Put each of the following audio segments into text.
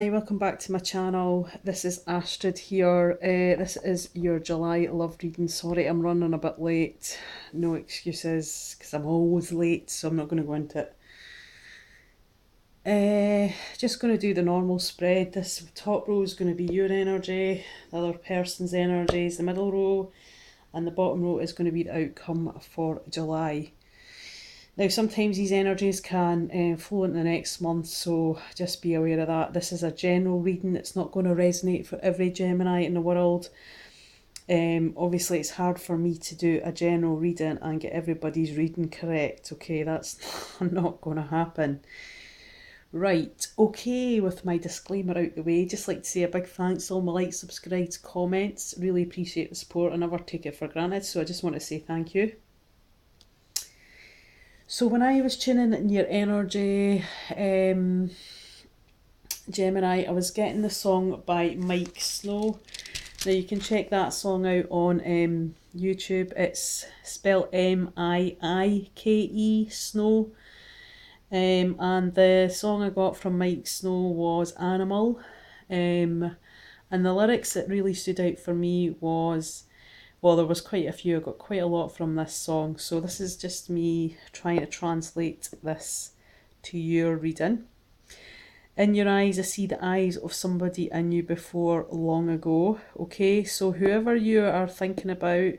Hey, welcome back to my channel. This is Astrid here. This is your July love reading. Sorry, I'm running a bit late. No excuses, because I'm always late, so I'm not going to go into it. Just going to do the normal spread. This top row is going to be your energy, the other person's energies, the middle row, and the bottom row is going to be the outcome for July. Now, sometimes these energies can flow into the next month, so just be aware of that. This is a general reading. It's not going to resonate for every Gemini in the world. Obviously, it's hard for me to do a general reading and get everybody's reading correct. Okay, that's not going to happen. Right, okay, with my disclaimer out the way, just like to say a big thanks to all my likes, subscribes, comments. Really appreciate the support. I never take it for granted, so I just want to say thank you. So when I was tuning in your energy, Gemini, I was getting the song by Mike Snow. Now you can check that song out on YouTube. It's spelled Miike, Snow. And the song I got from Mike Snow was Animal. And the lyrics that really stood out for me was, well, there was quite a few. I got quite a lot from this song. So this is just me trying to translate this to your reading. In your eyes, I see the eyes of somebody I knew before long ago. Okay, so whoever you are thinking about,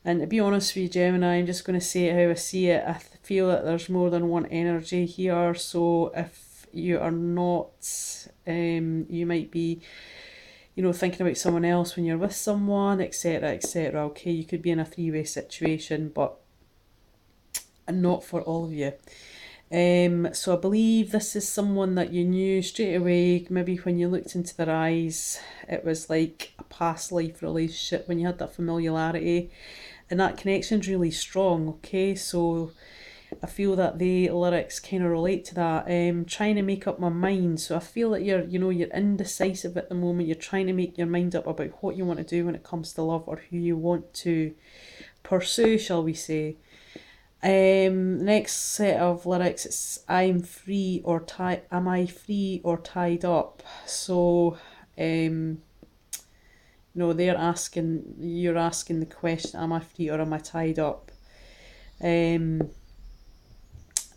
and to be honest with you, Gemini, I'm just going to say it how I see it. I feel that there's more than one energy here. So if you are not, you might be, thinking about someone else when you're with someone, etc., etc. Okay, you could be in a three-way situation, but not for all of you. So I believe this is someone that you knew straight away. Maybe when you looked into their eyes, it was like a past life relationship when you had that familiarity, and that connection's really strong. Okay, so I feel that the lyrics kind of relate to that. Trying to make up my mind. So I feel that you're indecisive at the moment. You're trying to make your mind up about what you want to do when it comes to love, or who you want to pursue, shall we say. Next set of lyrics, it's I'm free or tied. Am I free or tied up? So, you're asking the question, am I free or am I tied up?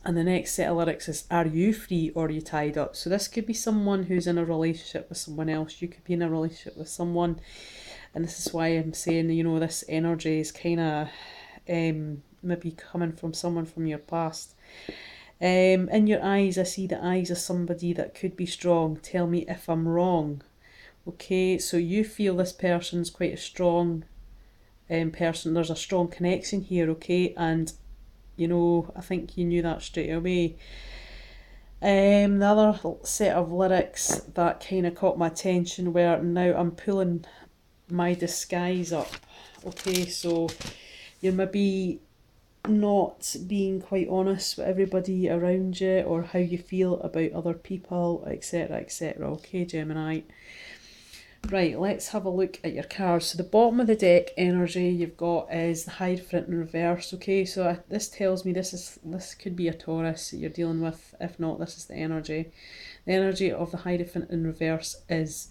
And the next set of lyrics is, are you free or are you tied up? So this could be someone who's in a relationship with someone else. You could be in a relationship with someone, and this is why I'm saying, this energy is kind of maybe coming from someone from your past. In your eyes, I see the eyes of somebody that could be strong. Tell me if I'm wrong. Okay, so you feel this person's quite a strong person. There's a strong connection here, okay? And, I think you knew that straight away. The other set of lyrics that kind of caught my attention were, now I'm pulling my disguise up. Okay, so you're maybe not being quite honest with everybody around you, or how you feel about other people, etc., etc. Okay, Gemini. Right, let's have a look at your cards. So the bottom of the deck energy you've got is the Hierophant in reverse. Okay, so this tells me this could be a Taurus that you're dealing with. If not, this is the energy. The energy of the Hierophant in reverse is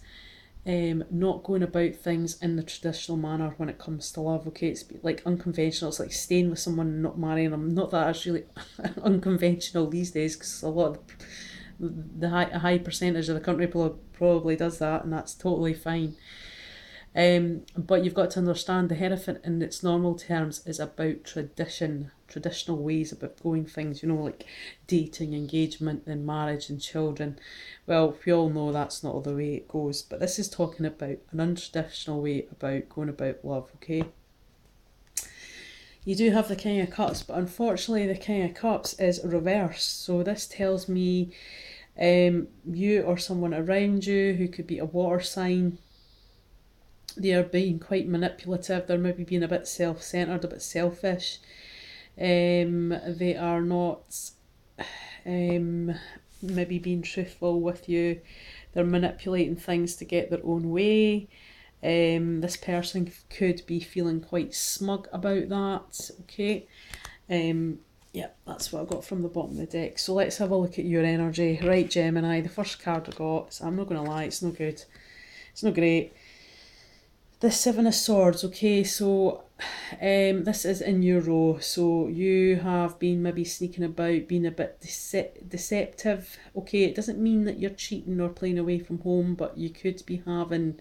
not going about things in the traditional manner when it comes to love. Okay, it's like unconventional. It's like staying with someone and not marrying them. Not that it's really unconventional these days, because a lot of the high percentage of the country probably does that, and that's totally fine. But you've got to understand the Hierophant in its normal terms is about traditional ways about going things, like dating, engagement, and marriage and children. Well, we all know that's not the way it goes, but this is talking about an untraditional way about going about love, okay? You do have the King of Cups, but unfortunately the King of Cups is reversed. So this tells me you or someone around you who could be a water sign, they are being quite manipulative. They're maybe being a bit self-centered, a bit selfish. They are not maybe being truthful with you. They're manipulating things to get their own way. This person could be feeling quite smug about that. Okay. Yeah, that's what I got from the bottom of the deck. So let's have a look at your energy. Right, Gemini, the first card I got, so I'm not going to lie, it's no good. It's not great. The Seven of Swords, okay, so this is in your row. So you have been maybe sneaking about, being a bit deceptive. Okay, it doesn't mean that you're cheating or playing away from home, but you could be having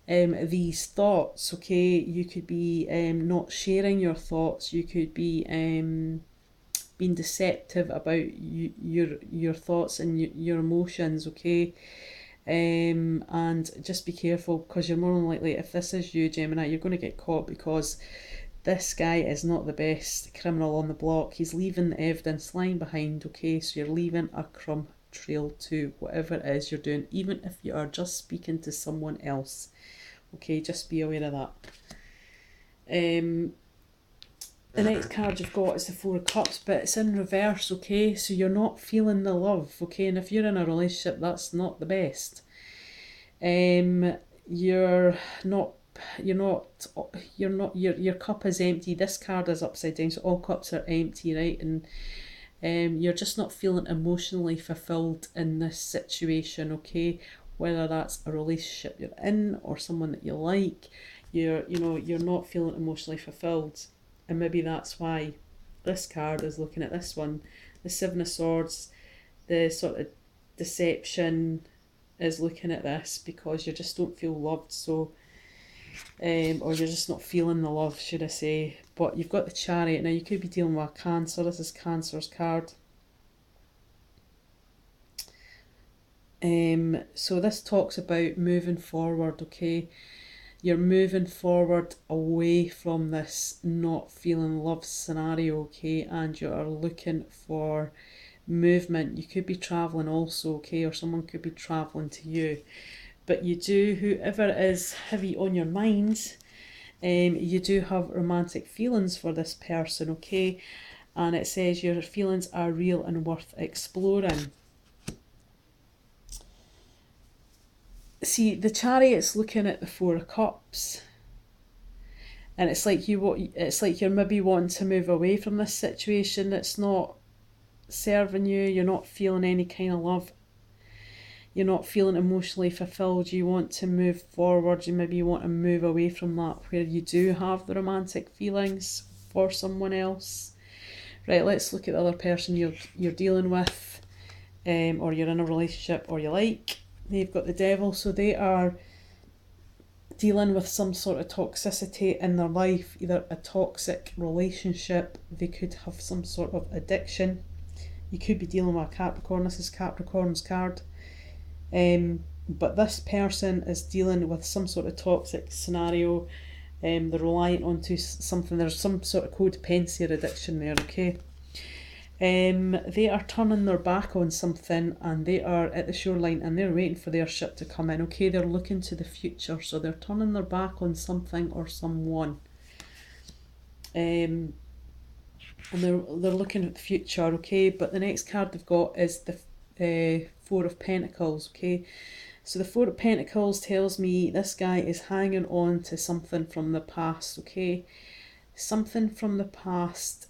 these thoughts, okay? You could be not sharing your thoughts. You could be being deceptive about your thoughts and your emotions, okay? And just be careful, because you're more than likely, if this is you, Gemini, you're going to get caught, because this guy is not the best criminal on the block. He's leaving the evidence lying behind, okay? So you're leaving a crumb trail to whatever it is you're doing, even if you are just speaking to someone else, okay? Just be aware of that. The next card you've got is the Four of Cups, but it's in reverse, okay? So you're not feeling the love, okay? And if you're in a relationship, that's not the best. You're not, your cup is empty. This card is upside down, so all cups are empty, right? And you're just not feeling emotionally fulfilled in this situation, okay? Whether that's a relationship you're in or someone that you like, you're not feeling emotionally fulfilled. And maybe that's why this card is looking at this one. The Seven of Swords, the sort of deception is looking at this, because you just don't feel loved, so or you're just not feeling the love, should I say. But you've got the Chariot. Now you could be dealing with Cancer. This is Cancer's card. So this talks about moving forward, okay? You're moving forward away from this not feeling love scenario, okay? And you are looking for movement. You could be travelling also, okay? Or someone could be travelling to you. But you do, whoever is heavy on your mind, you do have romantic feelings for this person, okay? And it says your feelings are real and worth exploring. See, the Chariot's looking at the Four of Cups, and it's like you're maybe wanting to move away from this situation that's not serving you. You're not feeling any kind of love. You're not feeling emotionally fulfilled. You want to move forward. You want to move away from that, where you do have the romantic feelings for someone else. Right, let's look at the other person you're dealing with, or you're in a relationship or you like. They've got the Devil, so they are dealing with some sort of toxicity in their life, either a toxic relationship, they could have some sort of addiction. You could be dealing with a Capricorn. This is Capricorn's card. But this person is dealing with some sort of toxic scenario. They're reliant onto something. There's some sort of codependency or addiction there, okay? They are turning their back on something, and they are at the shoreline and they're waiting for their ship to come in, okay? They're looking to the future, so they're turning their back on something or someone. And they're looking at the future, okay? But the next card they've got is the Four of Pentacles, okay? So the Four of Pentacles tells me this guy is hanging on to something from the past, okay? Something from the past.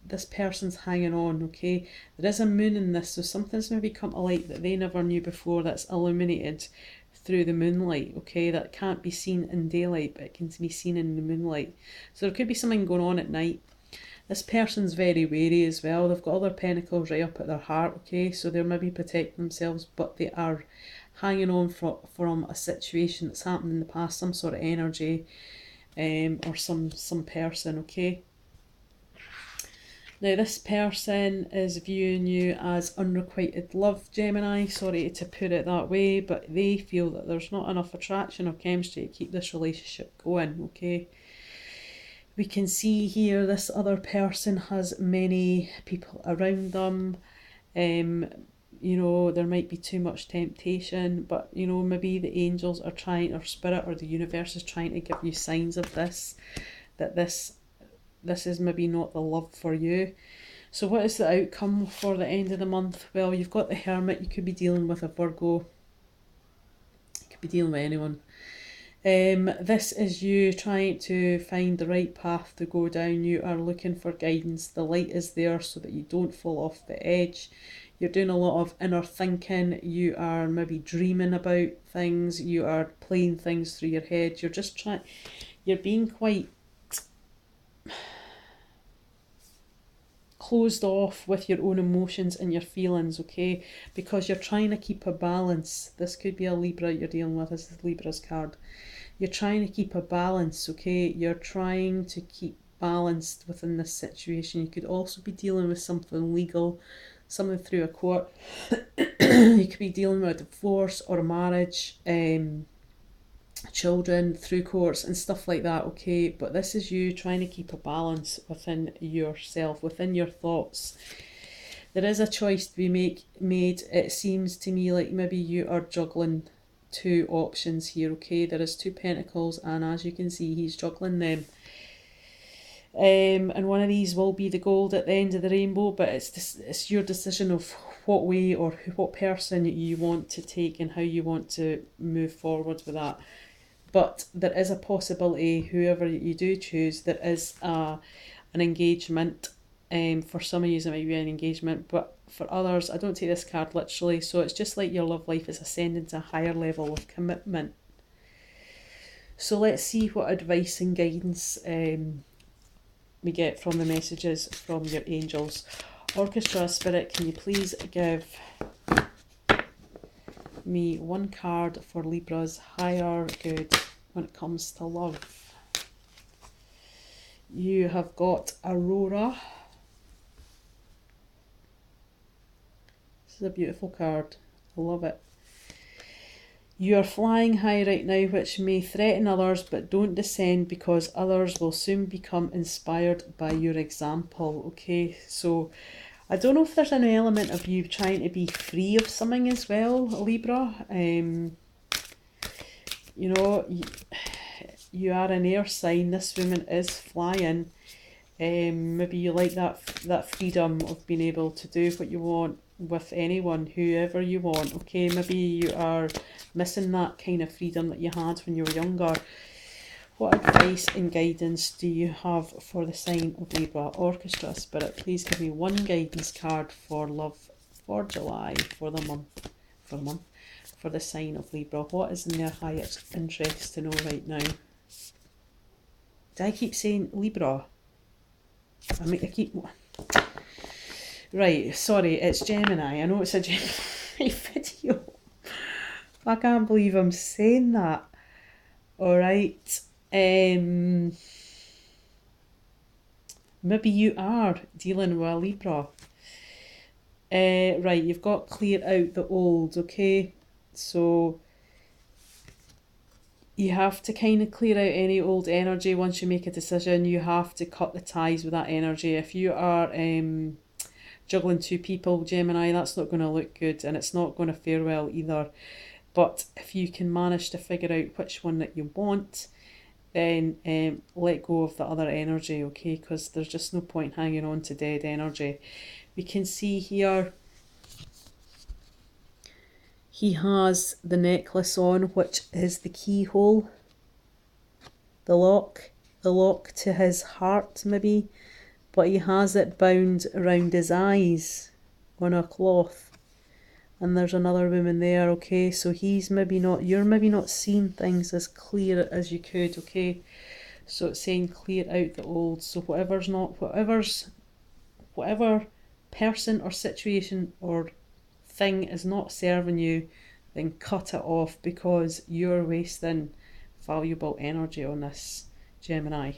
This person's hanging on, okay? There is a moon in this, so something's maybe come to light that they never knew before, that's illuminated through the moonlight, okay? That can't be seen in daylight, but it can be seen in the moonlight. So there could be something going on at night. This person's very wary as well. They've got other pentacles right up at their heart, okay? So they're maybe protecting themselves, but they are hanging on from a situation that's happened in the past, some sort of energy, or some person, okay? Now this person is viewing you as unrequited love, Gemini. Sorry to put it that way, but they feel that there's not enough attraction or chemistry to keep this relationship going, okay? We can see here this other person has many people around them. There might be too much temptation, but maybe the angels are trying, or spirit or the universe is trying to give you signs of this, that this is maybe not the love for you. So what is the outcome for the end of the month? Well, you've got the Hermit. You could be dealing with a Virgo. You could be dealing with anyone. This is you trying to find the right path to go down. You are looking for guidance. The light is there so that you don't fall off the edge. You're doing a lot of inner thinking. You are maybe dreaming about things. You are playing things through your head. You're just trying, you're being quite closed off with your own emotions and your feelings, okay? Because you're trying to keep a balance. This could be a Libra you're dealing with. This is Libra's card. You're trying to keep a balance, okay? You're trying to keep balanced within this situation. You could also be dealing with something legal, something through a court. You could be dealing with a divorce or a marriage, children through courts and stuff like that, okay? But this is you trying to keep a balance within yourself, within your thoughts. There is a choice to be made. It seems to me like maybe you are juggling two options here, okay? There is 2 pentacles, and as you can see, he's juggling them. And one of these will be the gold at the end of the rainbow, but it's your decision of what way or what person you want to take and how you want to move forward with that. But there is a possibility, whoever you do choose, there is an engagement. For some of you, it might be an engagement, but for others, I don't take this card literally. So it's just like your love life is ascending to a higher level of commitment. So let's see what advice and guidance we get from the messages from your angels. Orchestra Spirit, can you please give me one card for Libra's higher good when it comes to love? You have got Aurora. This is a beautiful card. I love it. You are flying high right now, which may threaten others, but don't descend, because others will soon become inspired by your example. Okay, so I don't know if there's an element of you trying to be free of something as well, Libra. You know, you are an air sign. This woman is flying. Maybe you like that freedom of being able to do what you want with anyone, whoever you want, okay? Maybe you are missing that kind of freedom that you had when you were younger. What advice and guidance do you have for the sign of Libra? Orchestra Spirit, please give me one guidance card for love for July, for the month, for the sign of Libra. What is in their highest interest to know right now? Do I keep saying Libra? I keep... Right, sorry, it's Gemini. I know it's a Gemini video. I can't believe I'm saying that. Alright. Maybe you are dealing with a Libra. Right, you've got clear out the old, okay? So you have to kind of clear out any old energy. Once you make a decision, you have to cut the ties with that energy. If you are juggling 2 people, Gemini, that's not going to look good, and it's not going to fare well either. But if you can manage to figure out which one that you want, then let go of the other energy, okay? Because there's just no point hanging on to dead energy. We can see here he has the necklace on, which is the keyhole, the lock to his heart maybe, but he has it bound around his eyes on a cloth. And there's another woman there, okay? So you're maybe not seeing things as clear as you could, okay? So it's saying clear out the old. So whatever person or situation or thing is not serving you, then cut it off, because you're wasting valuable energy on this, Gemini.